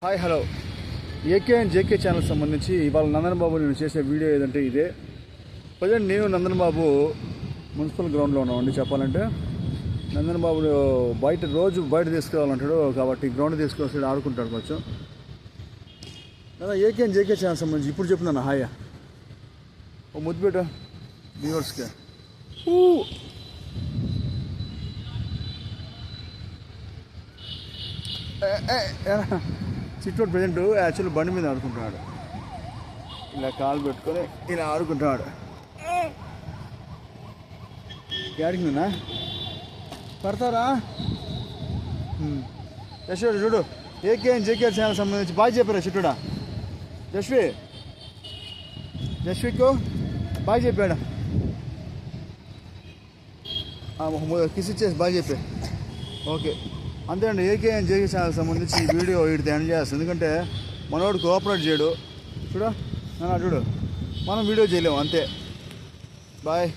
Hi hello AK and JK channel సంబంధించి ఇవాళ నందన్ బాబు నేను చేసే వీడియో ఏదంటే ఇదే. ప్రజెంట్ నేను నందన్ బాబు మున్సిపల్ గ్రౌండ్లో ఉన్నామండి. చెప్పాలంటే నందన్ బాబు రోజు బయట తీసుకురావాలంటాడు కాబట్టి గ్రౌండ్ తీసుకొస్తాడు, ఆడుకుంటాడు కొంచెం. ఏకే అండ్ జేకే ఛానల్ సంబంధించి ఇప్పుడు చెప్తున్నాను హాయ్ ఓ ముద్దు పెట్ట వ్యూవర్స్కి. చిట్టోడు ప్రజెంట్ యాక్చువల్లీ బండి మీద ఆడుకుంటున్నాడు. ఇలా కాలు పెట్టుకొని ఇలా ఆడుకుంటున్నాడు. ఆడికినా పడతారా యశ్వడు చూడు. ఏకే అండ్ జేకే ఛానల్ సంబంధించి బాయ్ చెప్పారా చిట్టుడా? జస్వికు బాయ్ చెప్పాడు. కిస్ ఇచ్చేసి బాయ్ చెప్పే. ఓకే అంతే అండి. ఏకే అండ్ జేకే ఛానల్ సంబంధించి ఈ వీడియో వీడితే ఎండ్ చేస్తాం. ఎందుకంటే మనోడు కోఆపరేట్ చేయడు. చూడు మనం వీడియో చేయలేము అంతే. బాయ్.